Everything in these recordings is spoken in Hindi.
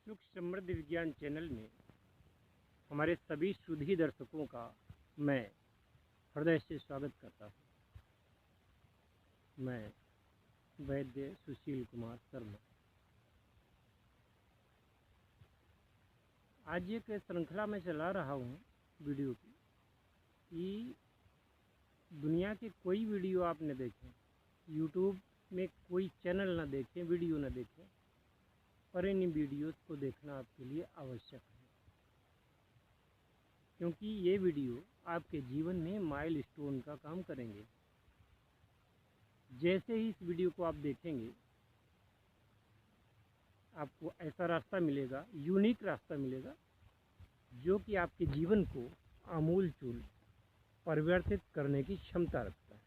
सुख समृद्ध विज्ञान चैनल में हमारे सभी सुधी दर्शकों का मैं हृदय से स्वागत करता हूँ। मैं वैद्य सुशील कुमार शर्मा। आज एक श्रृंखला में चला रहा हूँ वीडियो की कि दुनिया के कोई वीडियो आप न देखें, यूट्यूब में कोई चैनल न देखें, वीडियो न देखें, पर इन वीडियोस को देखना आपके लिए आवश्यक है, क्योंकि ये वीडियो आपके जीवन में माइलस्टोन का काम करेंगे। जैसे ही इस वीडियो को आप देखेंगे, आपको ऐसा रास्ता मिलेगा, यूनिक रास्ता मिलेगा, जो कि आपके जीवन को आमूल-चूल परिवर्तित करने की क्षमता रखता है।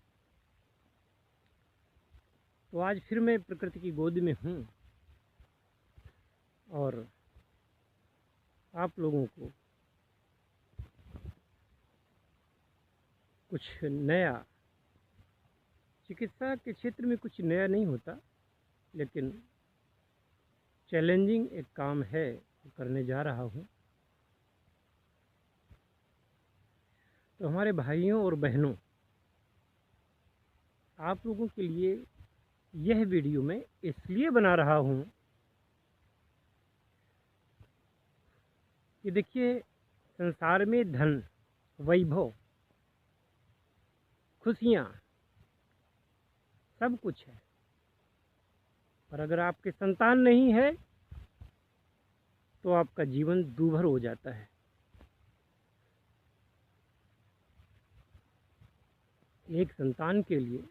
तो आज फिर मैं प्रकृति की गोद में हूँ और आप लोगों को कुछ नया, चिकित्सा के क्षेत्र में कुछ नया नहीं होता, लेकिन चैलेंजिंग एक काम है जो करने जा रहा हूँ। तो हमारे भाइयों और बहनों, आप लोगों के लिए यह वीडियो मैं इसलिए बना रहा हूँ कि देखिए, संसार में धन, वैभव, खुशियाँ सब कुछ है, पर अगर आपके संतान नहीं है तो आपका जीवन दूभर हो जाता है। एक संतान के लिए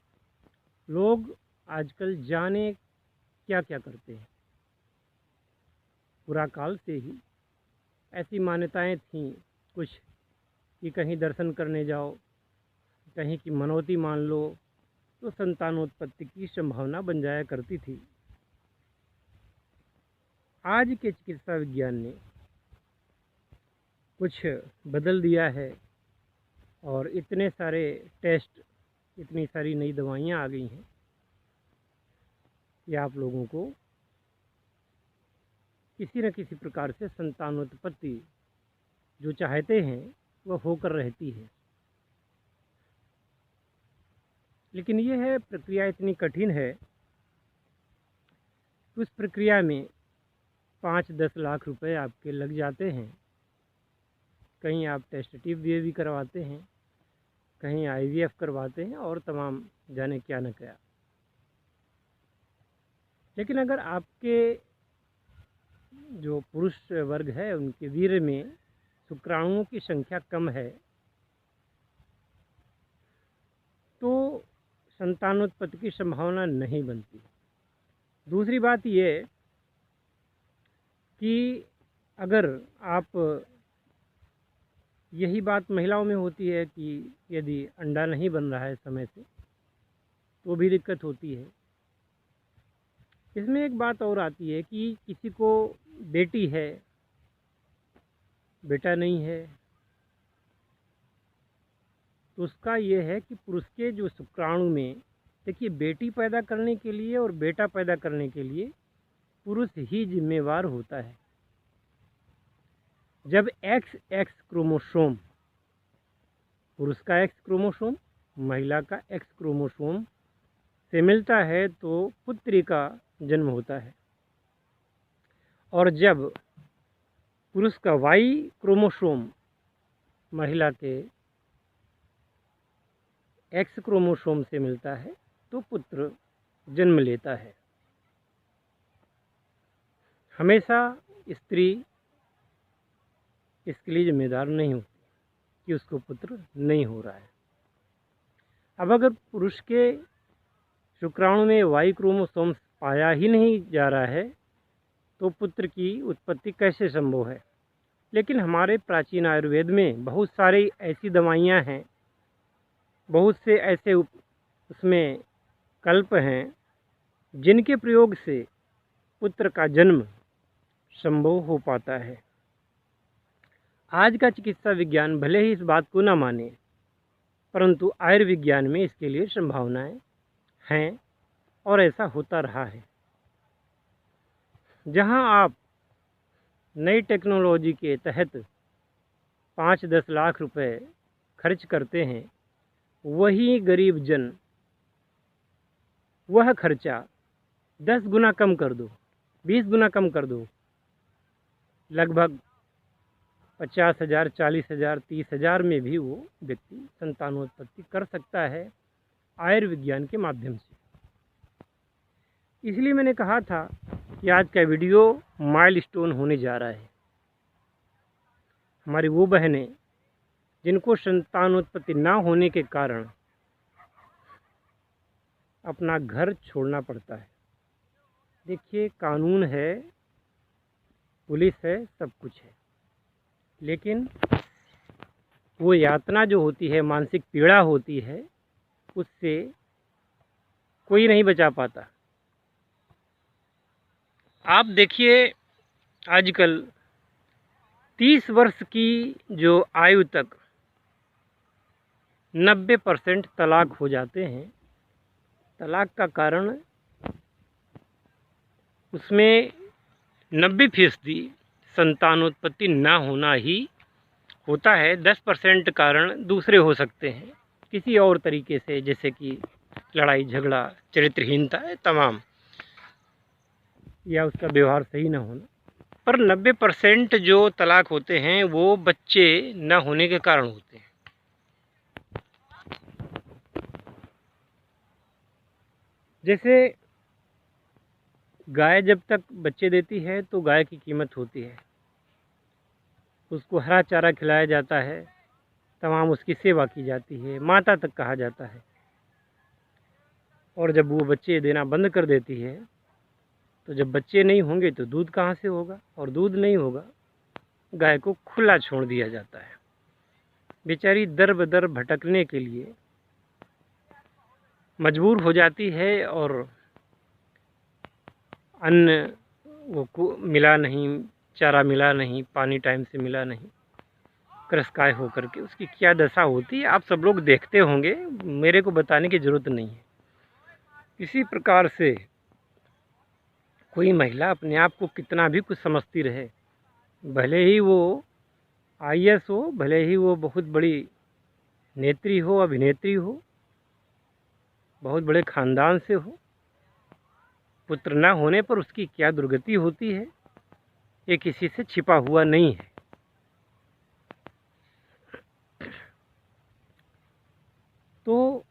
लोग आजकल जाने क्या क्या करते हैं। पुराकाल से ही ऐसी मान्यताएं थीं कुछ कि कहीं दर्शन करने जाओ, कहीं की मनौती मान लो तो संतानोत्पत्ति की संभावना बन जाया करती थी। आज के चिकित्सा विज्ञान ने कुछ बदल दिया है और इतने सारे टेस्ट, इतनी सारी नई दवाइयाँ आ गई हैं कि आप लोगों को किसी न किसी प्रकार से संतानोत्पत्ति जो चाहते हैं वह होकर रहती है। लेकिन यह है, प्रक्रिया इतनी कठिन है, उस प्रक्रिया में 5-10 लाख रुपए आपके लग जाते हैं। कहीं आप टेस्ट ट्यूब भी करवाते हैं, कहीं IVF करवाते हैं और तमाम जाने क्या न क्या। लेकिन अगर आपके जो पुरुष वर्ग है उनके वीर्य में शुक्राणुओं की संख्या कम है तो संतानोत्पत्ति की संभावना नहीं बनती। दूसरी बात ये कि अगर आप, यही बात महिलाओं में होती है कि यदि अंडा नहीं बन रहा है समय से तो भी दिक्कत होती है। इसमें एक बात और आती है कि किसी को बेटी है, बेटा नहीं है, तो उसका ये है कि पुरुष के जो शुक्राणु में, देखिए, बेटी पैदा करने के लिए और बेटा पैदा करने के लिए पुरुष ही जिम्मेवार होता है। जब XX क्रोमोसोम, पुरुष का X क्रोमोसोम, महिला का X क्रोमोसोम से मिलता है तो पुत्री का जन्म होता है, और जब पुरुष का Y क्रोमोसोम महिला के X क्रोमोसोम से मिलता है तो पुत्र जन्म लेता है। हमेशा स्त्री इसके लिए जिम्मेदार नहीं होती कि उसको पुत्र नहीं हो रहा है। अब अगर पुरुष के शुक्राणु में Y क्रोमोसोम पाया ही नहीं जा रहा है तो पुत्र की उत्पत्ति कैसे संभव है। लेकिन हमारे प्राचीन आयुर्वेद में बहुत सारी ऐसी दवाइयाँ हैं, बहुत से ऐसे उसमें कल्प हैं जिनके प्रयोग से पुत्र का जन्म संभव हो पाता है। आज का चिकित्सा विज्ञान भले ही इस बात को न माने, परंतु आयुर्विज्ञान में इसके लिए संभावनाएं हैं और ऐसा होता रहा है। जहां आप नई टेक्नोलॉजी के तहत 5-10 लाख रुपए खर्च करते हैं, वही गरीब जन वह खर्चा 10 गुना कम कर दो, 20 गुना कम कर दो, लगभग 50,000, 40,000, 30,000 में भी वो व्यक्ति संतानोत्पत्ति कर सकता है आयुर्विज्ञान के माध्यम से। इसलिए मैंने कहा था कि आज का वीडियो माइलस्टोन होने जा रहा है। हमारी वो बहनें जिनको संतानोत्पत्ति ना होने के कारण अपना घर छोड़ना पड़ता है। देखिए, कानून है, पुलिस है, सब कुछ है, लेकिन वो यातना जो होती है, मानसिक पीड़ा होती है, उससे कोई नहीं बचा पाता। आप देखिए, आजकल 30 वर्ष की जो आयु तक 90% तलाक हो जाते हैं। तलाक का कारण उसमें 90% संतानोत्पत्ति ना होना ही होता है। 10% कारण दूसरे हो सकते हैं किसी और तरीके से, जैसे कि लड़ाई झगड़ा, चरित्रहीनता, तमाम, या उसका व्यवहार सही ना होना। पर 90% जो तलाक होते हैं वो बच्चे न होने के कारण होते हैं। जैसे गाय जब तक बच्चे देती है तो गाय की कीमत होती है, उसको हरा चारा खिलाया जाता है, तमाम उसकी सेवा की जाती है, माता तक कहा जाता है। और जब वो बच्चे देना बंद कर देती है, तो जब बच्चे नहीं होंगे तो दूध कहाँ से होगा, और दूध नहीं होगा, गाय को खुला छोड़ दिया जाता है। बेचारी दर बदर भटकने के लिए मजबूर हो जाती है, और अन्न वो मिला नहीं, चारा मिला नहीं, पानी टाइम से मिला नहीं, क्रसकाय होकर के उसकी क्या दशा होती है आप सब लोग देखते होंगे, मेरे को बताने की ज़रूरत नहीं है। इसी प्रकार से कोई महिला अपने आप को कितना भी कुछ समझती रहे, भले ही वो IAS हो, भले ही वो बहुत बड़ी नेत्री हो, अभिनेत्री हो, बहुत बड़े ख़ानदान से हो, पुत्र ना होने पर उसकी क्या दुर्गति होती है, ये किसी से छिपा हुआ नहीं है। तो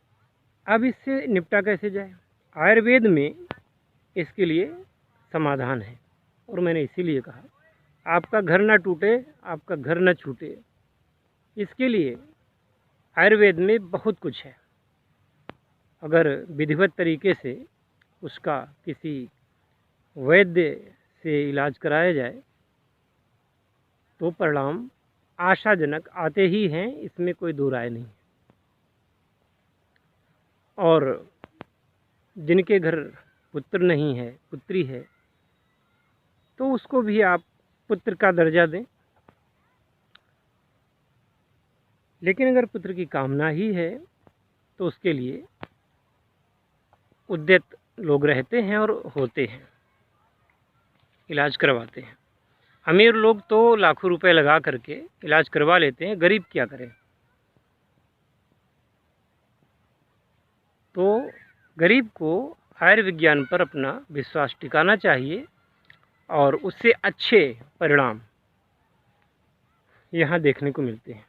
अब इससे निपटा कैसे जाए? आयुर्वेद में इसके लिए समाधान है, और मैंने इसीलिए कहा आपका घर ना टूटे, आपका घर ना छूटे, इसके लिए आयुर्वेद में बहुत कुछ है। अगर विधिवत तरीके से उसका किसी वैद्य से इलाज कराया जाए तो परिणाम आशाजनक आते ही हैं, इसमें कोई दो राय नहीं। और जिनके घर पुत्र नहीं है, पुत्री है, तो उसको भी आप पुत्र का दर्जा दें। लेकिन अगर पुत्र की कामना ही है तो उसके लिए उद्यत लोग रहते हैं और होते हैं, इलाज करवाते हैं। अमीर लोग तो लाखों रुपए लगा करके इलाज करवा लेते हैं, गरीब क्या करें? तो गरीब को आयुर्विज्ञान पर अपना विश्वास टिकाना चाहिए, और उससे अच्छे परिणाम यहाँ देखने को मिलते हैं।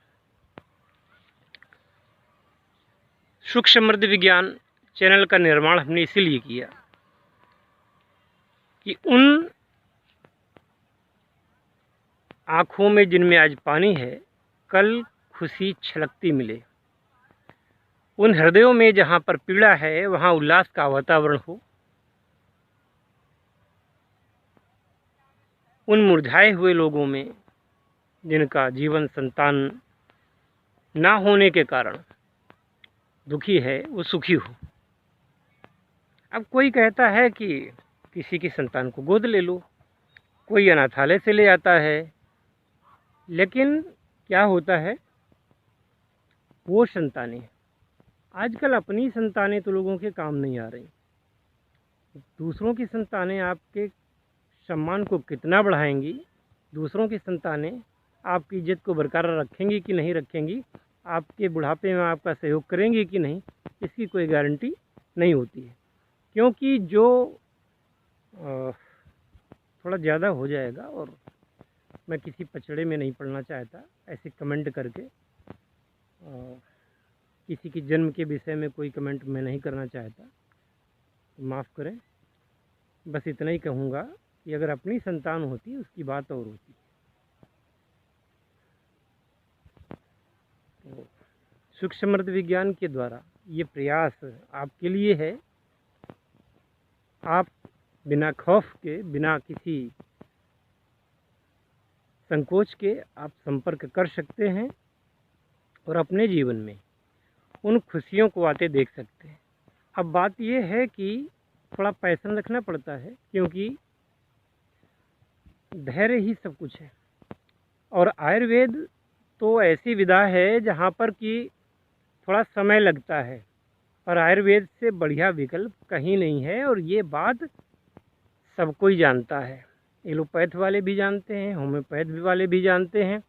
सुख समृद्धि विज्ञान चैनल का निर्माण हमने इसीलिए किया कि उन आँखों में जिनमें आज पानी है, कल खुशी छलकती मिले। उन हृदयों में जहाँ पर पीड़ा है, वहाँ उल्लास का वातावरण हो। उन मुरझाए हुए लोगों में जिनका जीवन संतान ना होने के कारण दुखी है, वो सुखी हो। अब कोई कहता है कि किसी की संतान को गोद ले लो, कोई अनाथालय से ले आता है, लेकिन क्या होता है, वो संतानें आजकल अपनी संतानें तो लोगों के काम नहीं आ रही, दूसरों की संतानें आपके सम्मान को कितना बढ़ाएंगी दूसरों की संतानें आपकी इज्जत को बरकरार रखेंगी कि नहीं रखेंगी, आपके बुढ़ापे में आपका सहयोग करेंगी कि नहीं, इसकी कोई गारंटी नहीं होती है। क्योंकि जो थोड़ा ज़्यादा हो जाएगा, और मैं किसी पचड़े में नहीं पड़ना चाहता ऐसे कमेंट करके, किसी की जन्म के विषय में कोई कमेंट मैं नहीं करना चाहता, तो माफ़ करें। बस इतना ही कहूँगा कि अगर अपनी संतान होती उसकी बात और होती। तो सूक्ष्म समृद्ध विज्ञान के द्वारा ये प्रयास आपके लिए है। आप बिना खौफ के, बिना किसी संकोच के आप संपर्क कर सकते हैं और अपने जीवन में उन खुशियों को आते देख सकते हैं। अब बात यह है कि थोड़ा पैशन रखना पड़ता है, क्योंकि धैर्य ही सब कुछ है। और आयुर्वेद तो ऐसी विधा है जहाँ पर कि थोड़ा समय लगता है, और आयुर्वेद से बढ़िया विकल्प कहीं नहीं है। और ये बात सब कोई जानता है, एलोपैथ वाले भी जानते हैं, होम्योपैथ वाले भी जानते हैं,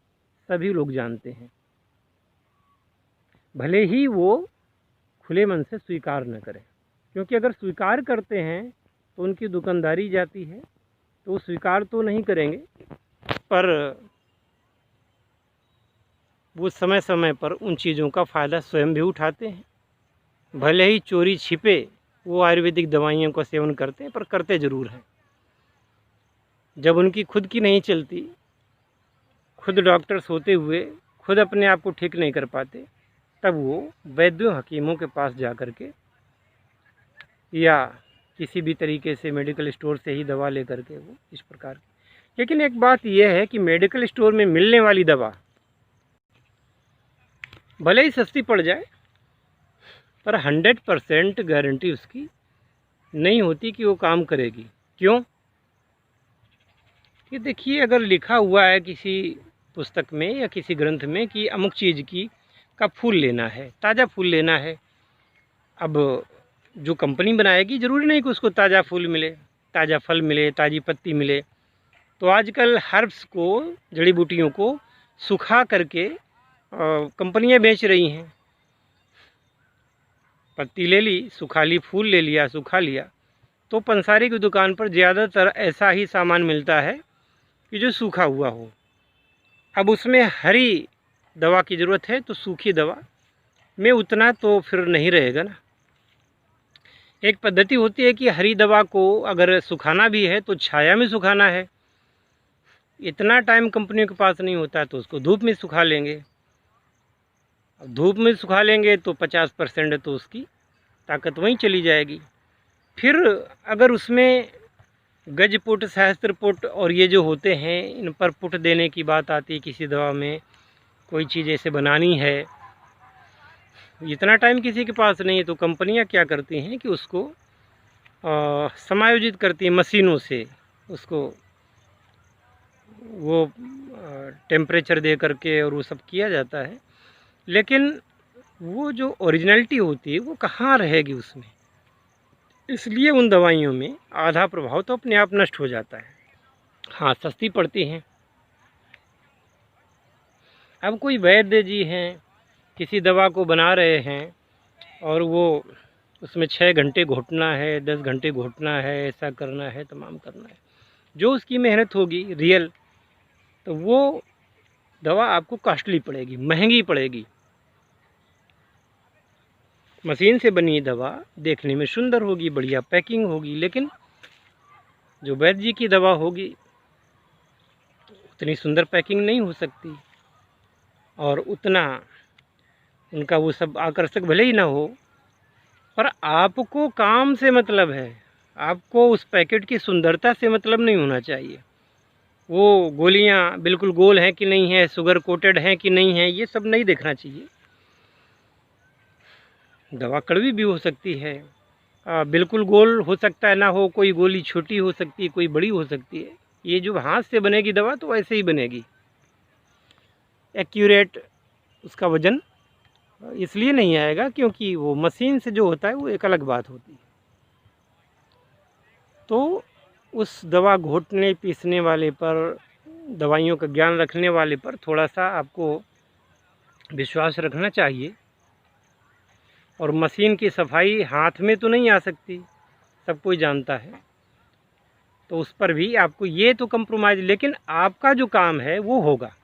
सभी लोग जानते हैं, भले ही वो खुले मन से स्वीकार न करें। क्योंकि अगर स्वीकार करते हैं तो उनकी दुकानदारी जाती है, तो वो स्वीकार तो नहीं करेंगे, पर वो समय समय पर उन चीज़ों का फ़ायदा स्वयं भी उठाते हैं। भले ही चोरी छिपे वो आयुर्वेदिक दवाइयों का सेवन करते हैं, पर करते ज़रूर हैं। जब उनकी खुद की नहीं चलती, खुद डॉक्टर्स होते हुए खुद अपने आप को ठीक नहीं कर पाते, तब वो वैद्यों हकीमों के पास जा कर के या किसी भी तरीके से मेडिकल स्टोर से ही दवा ले कर के वो इस प्रकार की। लेकिन एक बात यह है कि मेडिकल स्टोर में मिलने वाली दवा भले ही सस्ती पड़ जाए, पर 100% गारंटी उसकी नहीं होती कि वो काम करेगी। क्यों? कि देखिए, अगर लिखा हुआ है किसी पुस्तक में या किसी ग्रंथ में कि अमुक चीज़ का फूल लेना है, ताज़ा फूल लेना है, अब जो कंपनी बनाएगी ज़रूरी नहीं कि उसको ताज़ा फूल मिले, ताज़ा फल मिले, ताज़ी पत्ती मिले। तो आजकल हर्ब्स को, जड़ी बूटियों को सुखा करके कंपनियां बेच रही हैं। पत्ती ले ली, सुखा ली, फूल ले लिया, सुखा लिया। तो पंसारी की दुकान पर ज़्यादातर ऐसा ही सामान मिलता है कि जो सूखा हुआ हो। अब उसमें हरी दवा की ज़रूरत है, तो सूखी दवा में उतना तो फिर नहीं रहेगा ना। एक पद्धति होती है कि हरी दवा को अगर सुखाना भी है तो छाया में सुखाना है। इतना टाइम कंपनियों के पास नहीं होता है, तो उसको धूप में सुखा लेंगे। अब धूप में सुखा लेंगे तो 50% तो उसकी ताकत वहीं चली जाएगी। फिर अगर उसमें गज पुट, सहस्त्र पुट और ये जो होते हैं, इन पर पुट देने की बात आती है किसी दवा में, कोई चीज़ ऐसे बनानी है, इतना टाइम किसी के पास नहीं है, तो कंपनियां क्या करती हैं कि उसको समायोजित करती हैं मशीनों से। उसको वो टेम्परेचर दे करके और वो सब किया जाता है। लेकिन वो जो ओरिजिनलिटी होती है वो कहाँ रहेगी उसमें। इसलिए उन दवाइयों में आधा प्रभाव तो अपने आप नष्ट हो जाता है। हाँ, सस्ती पड़ती हैं। अब कोई वैद्य जी हैं, किसी दवा को बना रहे हैं और वो उसमें 6 घंटे घोटना है, 10 घंटे घोटना है, ऐसा करना है, तमाम करना है, जो उसकी मेहनत होगी रियल, तो वो दवा आपको कॉस्टली पड़ेगी, महंगी पड़ेगी। मशीन से बनी दवा देखने में सुंदर होगी, बढ़िया पैकिंग होगी, लेकिन जो वैद्य जी की दवा होगी उतनी सुंदर पैकिंग नहीं हो सकती, और उतना उनका वो सब आकर्षक भले ही ना हो, पर आपको काम से मतलब है। आपको उस पैकेट की सुंदरता से मतलब नहीं होना चाहिए। वो गोलियां बिल्कुल गोल हैं कि नहीं है, शुगर कोटेड हैं कि नहीं है, ये सब नहीं देखना चाहिए। दवा कड़वी भी हो सकती है, बिल्कुल गोल हो सकता है ना हो, कोई गोली छोटी हो सकती है, कोई बड़ी हो सकती है। ये जो हाथ से बनेगी दवा तो ऐसे ही बनेगी, एक्यूरेट उसका वज़न इसलिए नहीं आएगा क्योंकि वो मशीन से जो होता है वो एक अलग बात होती है। तो उस दवा घोटने पीसने वाले पर दवाइयों का ज्ञान रखने वाले पर थोड़ा सा आपको विश्वास रखना चाहिए। और मशीन की सफाई हाथ में तो नहीं आ सकती, सब कोई जानता है, तो उस पर भी आपको ये तो कंप्रोमाइज़, लेकिन आपका जो काम है वो होगा।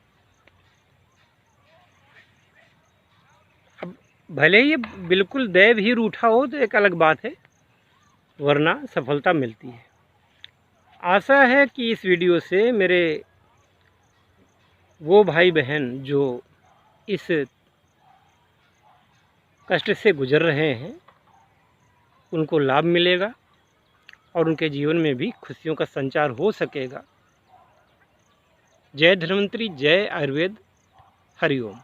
अब भले ही बिल्कुल दैव ही रूठा हो तो एक अलग बात है, वरना सफलता मिलती है। आशा है कि इस वीडियो से मेरे वो भाई बहन जो इस कष्ट से गुजर रहे हैं उनको लाभ मिलेगा और उनके जीवन में भी खुशियों का संचार हो सकेगा। जय धन्वंतरी, जय आयुर्वेद, हरिओम।